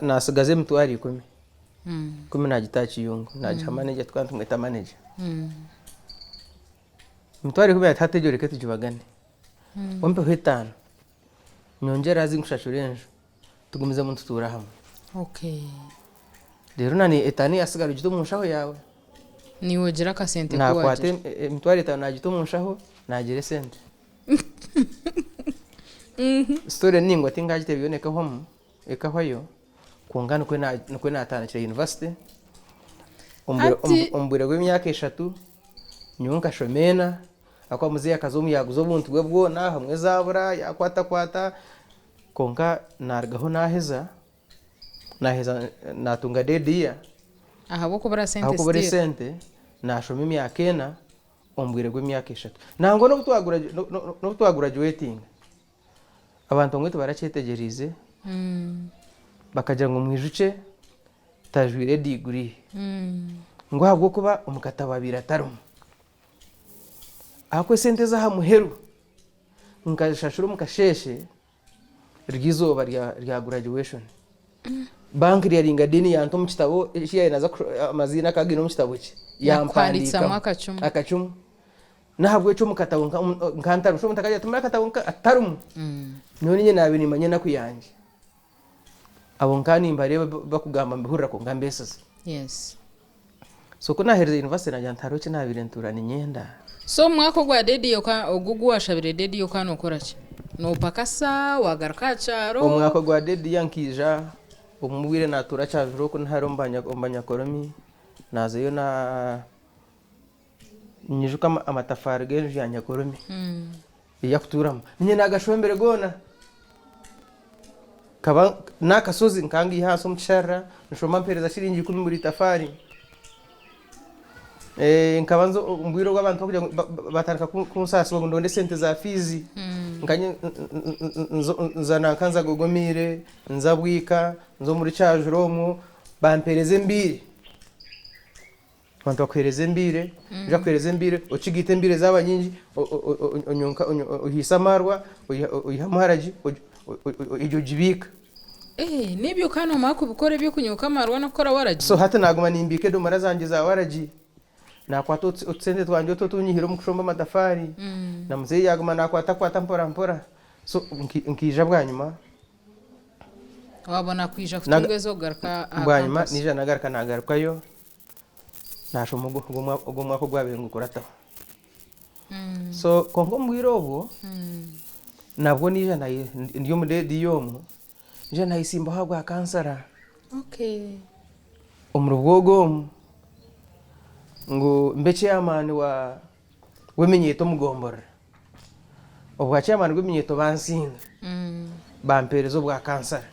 nasigaze mutwari 10 nagitachi yungu naja manager twantu mweta manager mutwari 10 atategere ke tujibagane wampe hetano nyongera azi ngushashurenje tugumize muntu turahamwe. Okay. Rero nani etani asigara ugito munshaho yawe niwe gira ka sente kwa nakwate mutwari etano nagito munshaho nagire sente. Story ningo ati ngajite biboneka homu ekahwayo kungana kwe natana kire university ombure gw'imyaka 3 nyunka shomena akwa muziya kazomu yaguzo buntu bwo na hamwe zabura yakwata konka nargaho naheza natunga dediya ahabo kubara sente nashoma imyaka 4 ombure gw'imyaka 3 nango no gutwagura graduating abantu ngwe tubaracetegerize bakagira ngo mwijuce tajwire degree ngo habwo kuba umukata babira tarum akwe sente za hamuheru nkashashura mukasheshe ryizoba rya graduation bank yaringa dini yanto mu kitabo shiya naza amazina kagino mu kitabo cye yampandika akacumu nahabwe cyo mukatawo nkantaro sho mutakajya tumara katawo atarum none nye nabini manye nakuyanje abo nkani mbare bakugamba mbihurira ko ngambesese. Yes. So kuna herze university na jantaro cye nabirentura ni nyenda. So mwako gwa dedi yoka ogugu washabire dedi yoka no korache no pakasa wagarkacharo omwako gwa dedi yankija omubwire natura chaviro ko ntaro mbanya koromi nazeyo na nyijuka amatafari genje yanya koromi yakuturamo nye nagashombere gona kaba nakasozi nkangi haso mchara nshoma mpereza shiringi 10 muri tafari nkabanzo mbwiro gwabantu kugira batarika kunsasa ngo ndonde sente za fizi nkanye nzana kanza gogomire nzabwika nzo muri chajuromo bampereze mbire bantu bakwereze mbire ja kwereze mbire ocigite mbire zaba nyingi onyonka uhisamarwa uyihamaraji ijo jibika nibyo kano mako bikore byo kunyuka marwa nakora waraji so hata naguma nimbike do marazanje za waraji nakwata utsende twanje tunyihiro mu kushomba amatafari na muzeyi yaguma nakwata mpora so nkija bwanyuma wabona kwija kutungwezo garka bwanyuma nije nagarka nagarukayo nashomo gumwa ko gwabengu kurata so kongo mwirobo nabwo nije ndiyo mudedi yomu nije nayisimba hagwa kansara. Okay. Umrugogo ngo mbe chairman wemenyeto mugombora obwa chairman wemenyeto bansinga bamperezo bwa kansara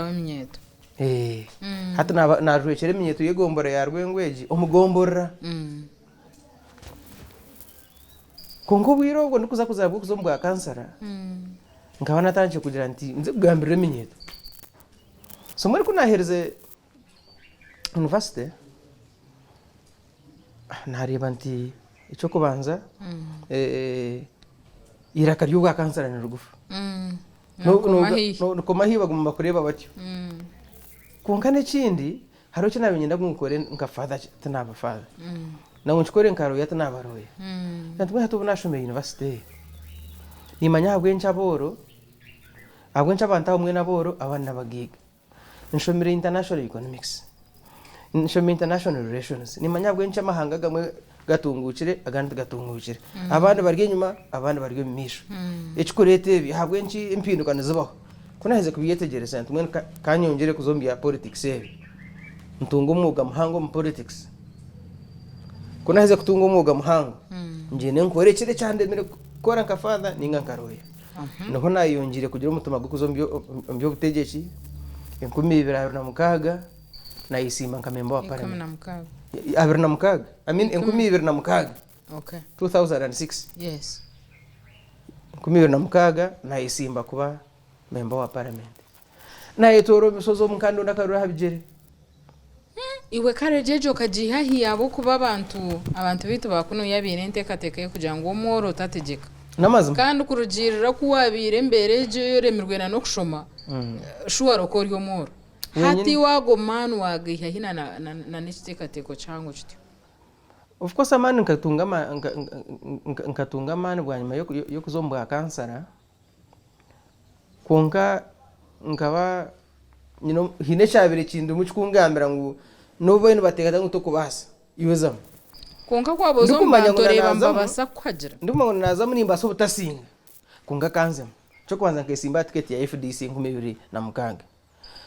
wemenyeto hata narwechere menyeto yegombora ya rwengweji omugombora kongo bwirogo ndikuza kuzabwo kuzombwa kansara nkabana tanje kugira nti nze kugambira menyeto so muri kunahereze university nareba nti icyo kubanza iraka ry'ubwa kansara ni rugufu no kumahiba gumba kureba batyo kunkane kindi haro cyo nabenye ndagukore nka father tanaba father nawo nchikore nkaro yata nabaroye natwe hatu bunashome university nimanya habwencha boro abwencha banta umwe naboro abana bagiga nshomire international economics nshomire international relations nimanya bwencha mahanga gamwe gatungukire agandi gatungukire abandi barye nyuma abandi barye misho echikurete bi habwenchi impinduka zibaho kunaheze kubiyetegereza ntumwe kanyongere kuzombi ya politics ebi ntunga umwuga muhango mu politics kunaheze kutunga umwuga muhango njene nkore kire cyandemere kora nkafada ninga nkaroya noho nayongire kugira umutuma gukuzombi mbyo butegeshi 2026 nayisimba nkamemba wa parliament 2026 I mean 2026 okay 2006 yes 2026 nayisimba kuba member wa parliament naye toro misozo mukando nakarura habijere iwe karejejo kajihahi abo kuba abantu bitu bakuno yabire ntekateka yo kugira ngo umworo tategeka namazima kandi kurugirira kuwabire mbere je yoremerwe na no kushoma shuwa rokori omoro hati wago man wagiha hina na n'ikitekateko cyangwa kityo. of course amani nkatunga amani bwa nyuma yo kuzombwa kansara konka nkaba hine cyabire kindu mu kikungambira ngo nobo ino bategata ngo tukubasa iwezamo konka kwabo zo mbantoreba mbabasa kwagira ndumva ngo nazamu nimba so butasinga konka kanzemo cyo kwanza nkesimba ticket ya FDC 2025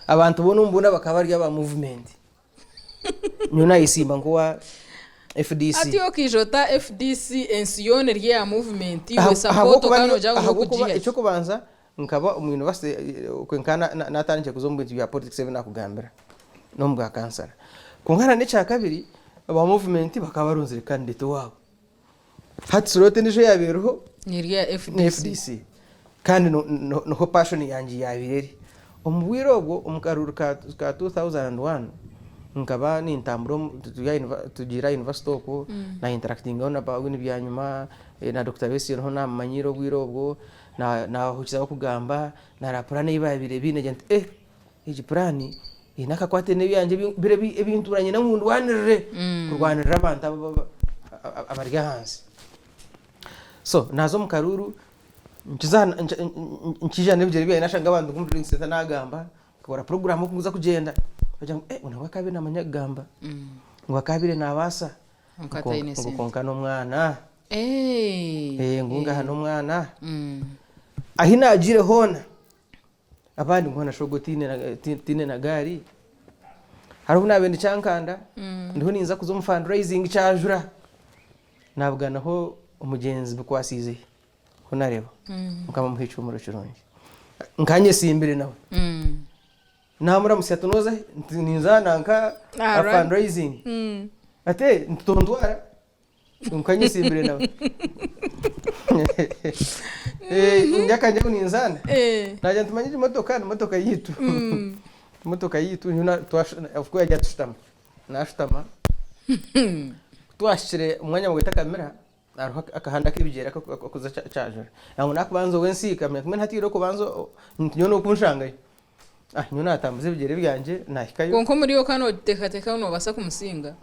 abantu bo numbuna bakabarya ba movement nyuna isimba ngo wa FDC ati okijota FDC ensiyone rya movement iwe support kano jago kujiya icyo kubanza nkaba mu university kwenkana natanije kuzombwe ya politics 7 nakugambira no mbwa kansara kunkana n'icya kabiri aba movement bakabarunzire candidate wabo hati surote nijo yaberuho ni rya FDC kandi no passion yanjye yabireri omubwiro obwo omukaruru ka 2001 nkaba ni ntamburo tugira university ko na interacting na bawe nibyanyuma na Dr. Besi no na manyiro bwiro obwo na hukiza kugamba na rapura ne ibabire bine igi plani inaka kwate ne byanje bire ebinturanye na mundu wanirire kurwanira abantu abarya hansi so nazo mukaruru nkijana ibyo biye nashanga abantu kumudring center nagamba kora program kuza kugenda bajya unabwa kabire namanyagamba ngo kabire nabasa ngo konka no mwana ngunga hano mwana ahina agire hona abandi ngona shogotine na gari hariho nabende cyankanda ndiho ninza kuzo fundraising cyajura nabwa naho umugenzi bikwasize ko nareba mukama muhica umuro kironje nkanye simbire nawe namura musiyatunoza ninzana nka fundraising ate ntondwara nkanye simbire nawe nyakanje kuninzana naje ntumanyije motoka yitu nyuna twashwe yajya tushitama nashitama twashire umwanya wita kamera aruha akahanda kibigera kuza charger yango nakubanzo wensi kamera kumwe hatiro kubanzo nyono kunshangaye nyuna atambuze bigere byanje nahikayo konko muri yo kano tekateka no basa kumusinga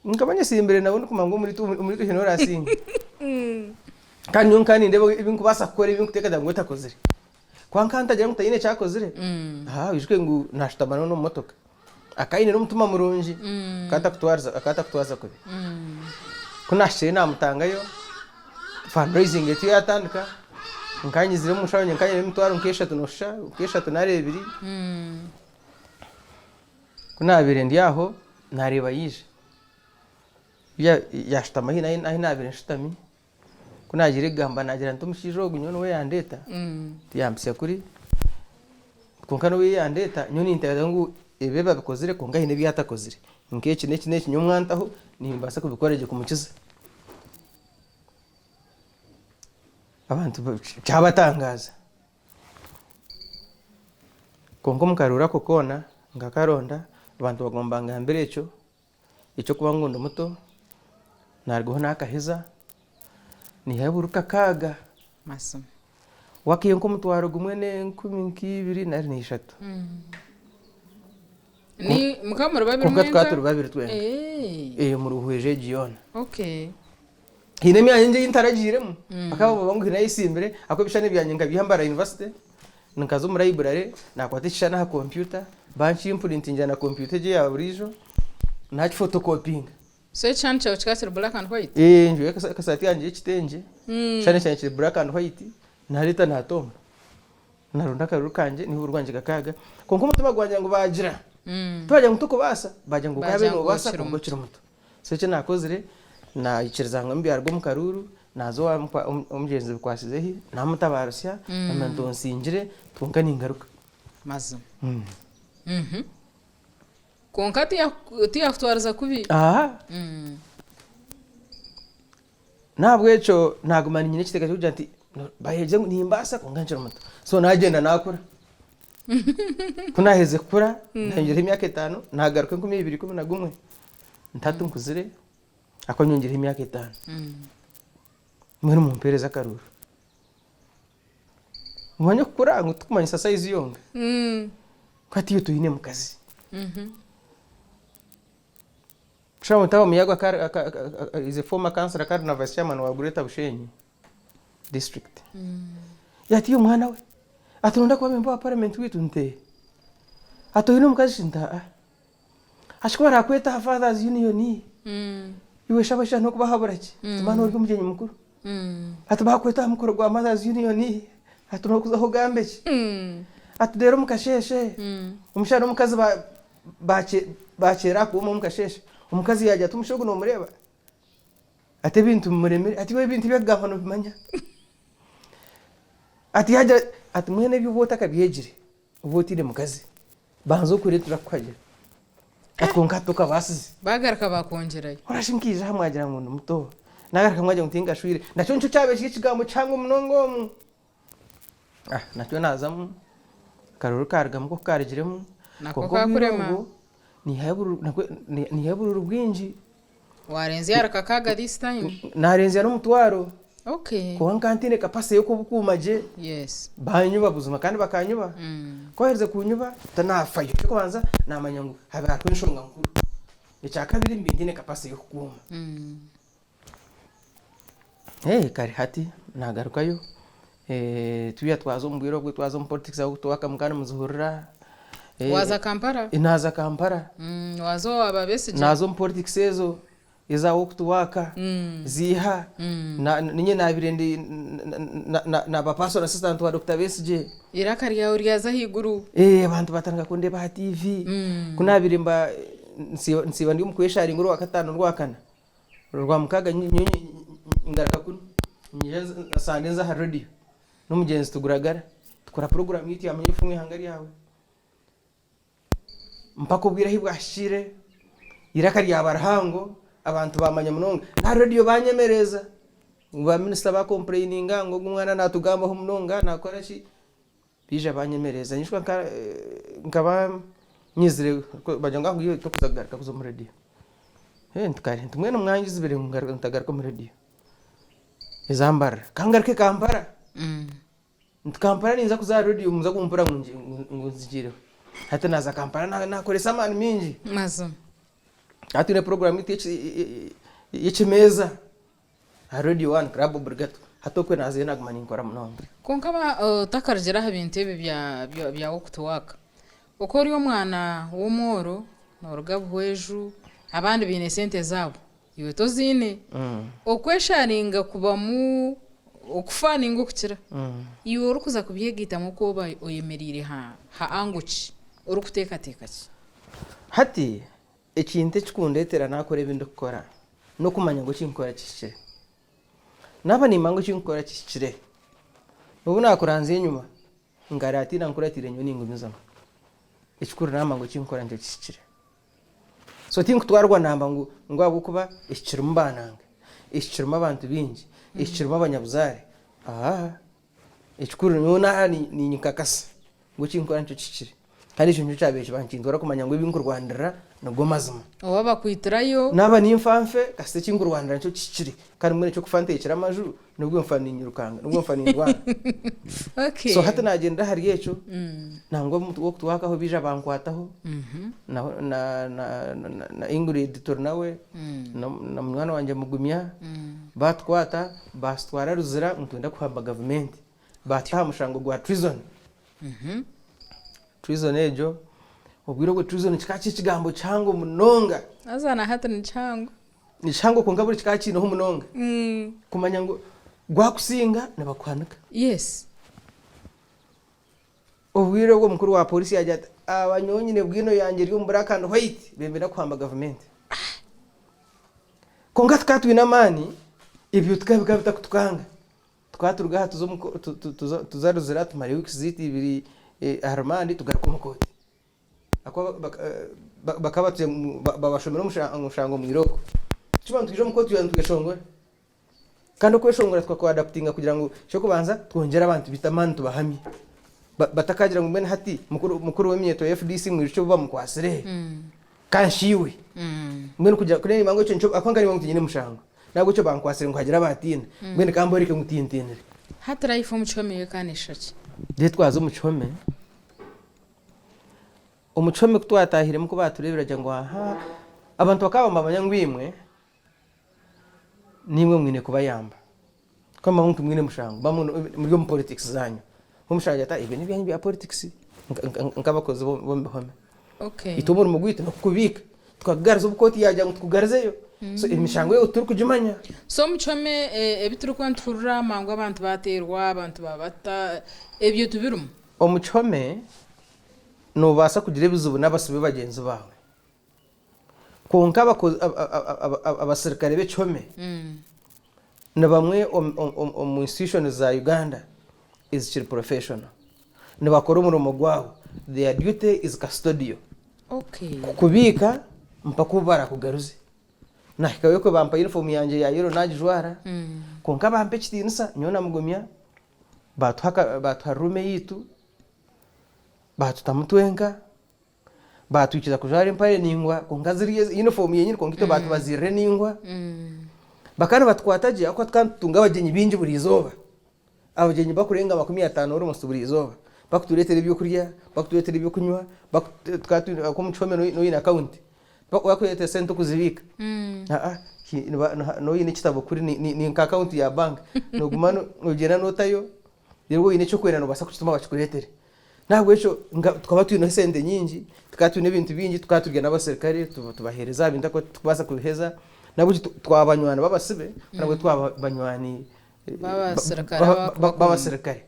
nkabanye simbere nabone kumango muri hino rasinga kandi yonkani ndebo ibinku basakora ibinku tekada ngo takozire kwankanta jya mutayine cyakozire wijwe ngo nashitamana no motoka akayine no mutuma murunji akata kutwaza kubi kunashire namutangayo fundraising eti yatandika nkanyizire mushawanye nkanye mutwaro nkesha tunarebiri kunabire ndiyaho nareba yije yashitama hina abire nshitami kunagire gamba nagira ntumushijogo nyono we yandeta yampse kuri konkano we yandeta nyoni intega ngo ebeba bikozire konga hine byatakozire nkeki neki nyomwantaho nimbasa kubikoreje kumukiza abantu cyabatangaza kongo mukarura kokona ngakaronda abantu bagomba ngambere icyo kuba ngondo muto narwo nakaheza ni haburuka kaga masomo wakiye nko mutwaro gumwe ne 12 ni mukamura babiri mwenga twaturu babiri twenga mu ruhweje giona okay hine myanye y'intaragiremo akaba bangu hina yisimbere ako bishane byanye ngabihambara university nkazo muri library nakwatisha na computer banchi imprinting na computer je ya burijo na photocopying so cyane cyo cyakira black and white njye kasati yanje kitenge cyane cyane black and white narita natom narunda karukanje ni urwanje gakaga konko mutuma gwanje ngo bagira twaje mutuko basa baje ngo kabe no basa kongo kiri muto so cyo nakozire na ikirzanga mbi argo mukaruru nazo umugenzi bikwasizehi namutabarusya amanto nsingire tunkani ingaruka mazo konkati yakutwariza kubi nabwo eco nagumana nyine kiteka cyo janti bayeje nimbasa konganjira muto so nagenda nakura kunaheze kura nangire imyaka 5 nagaruka 2011 ntatu nkuzire akonyongera imyaka 5 mwene mumpereza karuru umwanya kuranga tukumanyisa size yonga kwati yutu ine mukazi Shamu tawo miyago is a former councillor kandi na vice chairman wa Gureta Bushenyi district. Yati umwana we. Atonda kwa member wa parliament witu nte. Atoyino mukazi shinta. Ashikora akweta fathers union. Iwe shabasha no kubahaburachi. Tumana uri kumjenyi mukuru. Atuba kweta mukuru gwa mothers union. Atuno kuzaho gambechi. Atudero mukasheshe. Umushara mukazi bachera ku mukasheshe. Umukazi yaje tumushogo no mureba ate bintu muremere ati we bintu byagahano bimanya ati yaje ati mwene byubota kabyegire ubotire mukazi banzo kuretura kwaje atkonka toka basize bagaraka bakongerayo urashinkije hamwagira ngo muto nagaraka mwaje mutinga shwire naco nco cyabe kigambo cyangwa munongomu naco nazamu karuru kargamo ko karigiremo nako kakurema ni heburu rubwinji warenze yaraka kaga this time narenze ya n'umutwaro okay ko kantine kapase yo kubukumaje yes banyuba buzuma kandi bakanyuba ko hereze kunyuba tanafayo cyo banza namanyango habara kwinshonga nkuru icya kabiri mbindine kapase yo kuma kari hati nagarukayo tuya twazo mbwiro bwe twazo mu politics aho twaka mukana muzuhurira waza Kampala inaza Kampala wazo ababese nazo mu politics ezo iza okutuwaka ziha ninye nabirendi na bapastor assistant wa Dr. Besije irakari ya uriyaza higuru abantu batanga kundeba ha TV kunabirimba nsiba ndi mukweshari ngoro wakatano rwakana rwa mukaga ngaraka kuno nyenza sandenza ha radio n'umugenzi tuguragara tukora program yiti amenye fumwe hangari yawe mpaka ubwira hibwashire irakari ya barahango abantu bamanya munonga na radio banyemereza ba minister ba complaininga ngo umwana natugamba ho munonga nakora ki bije banyemereza nyishwa nkaba nyizire bajanga ngo to kuzagaruka kuzo mu radio ntukare ntumwe n'umwangizi bere ngagaruka mu radio izambara kangaruke Kampala Kampala ninza kuza radio muza kumpura ngo nzigire hata naza Kampala nakoresa amani mingi mazo atune program yechimeza radio 1 club brigade hatokwe naze nagumani nkora munonga konkaba takarjera ha bintu ebe bya okutuwaka ukori omwana w'omoro n'orugabweju abandi bine sente zabo iwe tozine okwesharinga kubamu okufaninga okukira iwe orukuza kubyegita muko ba oyemerire ha anguchi orukuteka tekaki hati ekinte kikundetera nakora ebintu kukora no kumanya ngo kinkora kishire naba ni mango kinkora kishire ubu nakuranze inyuma ngarati nankuratire nyoni ngumizamo ekikuru namango kinkora nje kishire so tinkutwarwa namba ngo abukuba ekikiri mbananga ekikiri abantu bingi ekikiri abanyabuzare ekikuru nyona ni nyikakasa ngo kinkora nje kishire kandi cyo cyabeje bankindora kumanya ngo ibingu Rwandara nabwo mazima waba kwitirayo naba nimfamfe kase kingu Rwandara cyo kiciri kandi mwene cyo kufante ikira amajuru nubwo mfani nyirukanga nubwo mfani Rwanda okay so hata nagenda hari yecho nangwa wo kutuwakaho bija bankwataho na Ingrid Tornawe na mwana wanje mugumya batkwata bastwara ruzira mutunda kuhamba government bataha mushango gwa treason treason ejo ubwiro gwe treason kikachi kigambo chango munonga azana hata ni chango ko ngaburi kikachi no munonga kumanya ngo gwakusinga nabakwanika yes ubwiro gwo mukuru wa polisi yaje abanyonyine bwino yanje ryo black and white bembera kwamba government konga tukatwina mani ibyo tukabika kutukanga twaturuga hatuzo tuzaruzira tumari weeks ziti biri Armandi tugaruka mukoti akwa bakabatuye babashomera umushango mwiroko kibantu kije mukoti yantugeshongora kandi kweshongora twako adaptinga kugira ngo cyo kubanza twongera abantu bitamani tubahamye batakagira ngo mbene hati mukuru w'imyeto FDC mwiricho buba mukwasire kanshiwe mbene kujya kuri imango cyo akwanga ni bangu nyine mushango nabwo cyo bankwasire ngo hagira abatinda mbene kamborike mutintinire hata raifu muchomeye kanishaki je twaza umucome twatahiremo ko batureberaga ngo aha abantu bakaba abanyangwimwe nimwe mwine kuba yamba kama muntu mwine mushango muri mu politics zanyu umushaje ata ibi n'ibyanyu bya politics nkabakoze bo mbihome okay itumura umugwite no kubika twagaraza ubukoti yajya ngo twugarazeyo so imishango yo turi kujimanya so mucome ebituru kwantura mango abantu baterwa abantu babata ebyo tubirumu umucome nubasa kugira ibizubu n'abasibe bagenzi bawe konka abasirikare b'ecome na bamwe mu institution za Uganda is chill professional ne bakora umurimo gwabo their duty is custodial okay kubika mpaka ubara kugaruze nahikawe ko bampa uniform yanje ya yero najijwara konka bampe kitinisa nyona mugumya batuharume yitu batutamutwenga batukiza kujara empire ningwa konka ziriye uniform yenyine konkito batubazire ningwa bakana batwataje ako tkantunga abagenyi binji buri izoba abagenyi bakurenga 50 uri musu buri izoba bakuturetera ibyo kurya bakuturetera ibyo kunywa bakatwatu ko mucome no ina account bakuretera sento kuzibika no yine kitabo kuri ni account ya bank no gumano ugena notayo yego yine cyo kwera no basa kutuma bakuretere ntabwo ejo twaba tuyino sende nyingi tukatune ibintu bingi tukaturya n'abasirikare tubahereza binda ko twasa kubiheza nabo twabanywana babasibe nabwo twabanywani babasirikare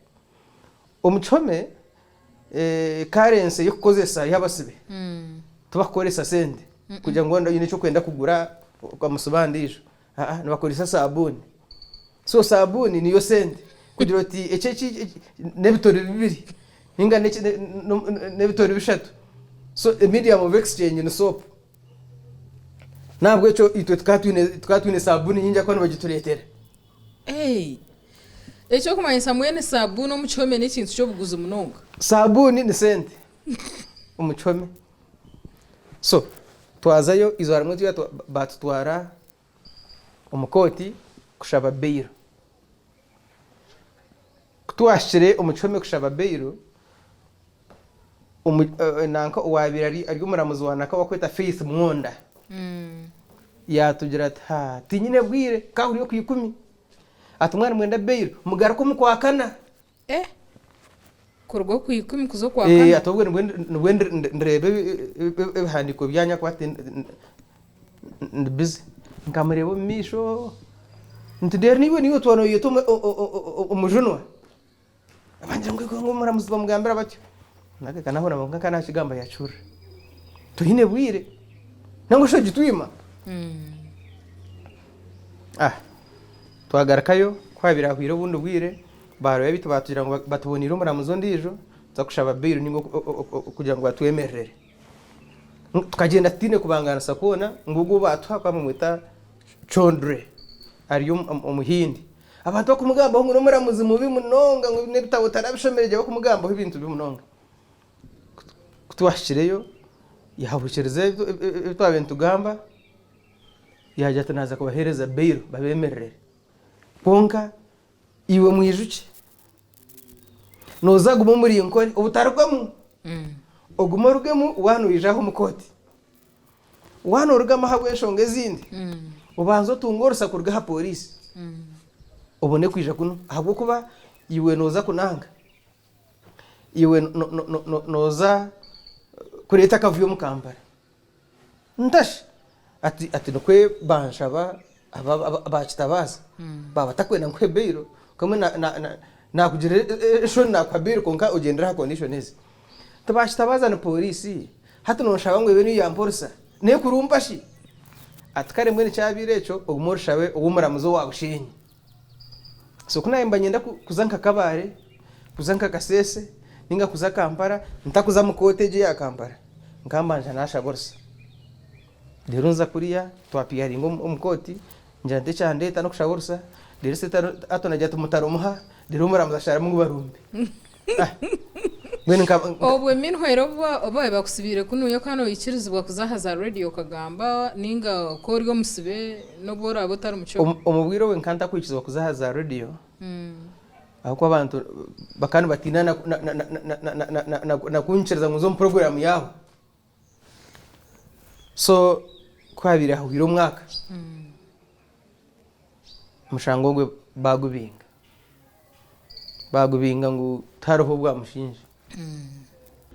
umucome currency yo kukozesa yabasibe tubakoresa sende kugira ngo yine cyo kwenda kugura kwa musubandisho nabakoresa sabuni so sabuni niyo sende kugira ati eceki nebitori bibiri ninga nebitori bishatu so a medium of exchange in soap nabwo cyo itwe twatwine sabuni nyinja ko bagituretera ecyo kumanyisa mwene sabuni umucome n'ikintu cyo buguza umunonga sabuni ni sente umucome so twazayo izo harimwe tuya batutwara umukoti kushaba beiro twashire umucome kushaba beiro nanka uwabirari ari umuramuzi wanaka wakweta Faith Mwonda yatugira ati tinyine bwire kahuri yo kuyikumi atumwana mwenda beiro mugara ko mukwakana kurwo kuyikumi kuzo kwakana atobwe ndrebe handiko byanya kwate ndibize nkamurebo misho ntidere niwe tubano yeto umujunwa abanje ngo muramuzi bamugambira batyo nake kanahora ngo kana kigamba yacura tuhine bwire nango shoje twima twagarakayo kwabira kwiro bundi bwire baro yabitu batugira ngo batubonira umuramuzo ndijo zakushaba beiro ningo kugira ngo batwemerere tukagenda tine kubangana sakona ngugu batwa kwa mwita chondre ariyo umuhindi abantu bakumugamba ngo umuramuzi mubi munonga ngo nebitabo tarabishomereje bakumugamba ibintu bimunonga twashireyo yahabushirize twabintu gamba yaje atanaza kubahereza beiro babemerere konka iwe mwijuki noza gumo muri inkore ubutarugamo ogumo rugemo wano yijaho mukoti wano rugama habwe shonge zindi ubanzo tungorosa kurga polisi ubone kwija kuno ahubwo kuba iwe noza kunanga iwe noza kureta kavuyo mukambara ndash ati nokwe banshaba abakitabaza baba takwena nkwe beiro kamwe na kugire sho na kwabiro konka ugendera condition izi tabashitabaza na polisi hata noshaba ngwe bene yamporsa ne kurumpashi atkare mwene cyabirecho ugumorshawe ubumuramuzo wagushinye so kuna imba nyenda kuzanka kabare kuzanka kasese ninga kuza Kampala ntakuza mukoteje ya Kampala ngambanja nasha borsa derunza kuriya twapiyari ngo umukoti njande cyande tano kushaborsa derese atonajya tumutaromuha derumura muzashara mu barumbe obwe minhwero oboye bakusibire kunuyo kano ikirizwa kuzahaza radio kagamba ninga koriyo musibe no bora abotari umucyo umubwiro we nkanta kwikizwa kuzahaza radio ahubwo abantu bakandi batina na kunchereza muzo program yaho so kwabira ahubira umwaka mushango gwe bagubinga ngo taroho bwa mushinje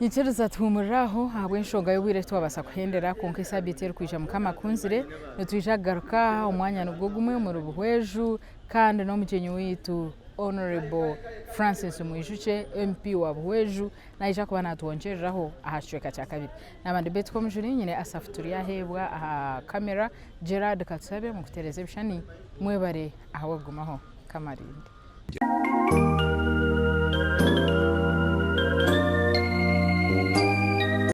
Nyichereza tumuraho habwe nshonga y'ubwire twabasa kuhendera konke sabitero kwija mukama kunzire notwija garuka umwanya nubwo gumwe mu rubuhweju kandi no mucenyi witu Honorable Francis Mwishuche MP wa Buhweju naija kuba natuonjeraho ahashweka cya kabiri nabandi betko mujuri nyine asafuturiya hebwa aha kamera Gerard Katsabe mu kutereza bishani mwebare aho gumaho kamarindi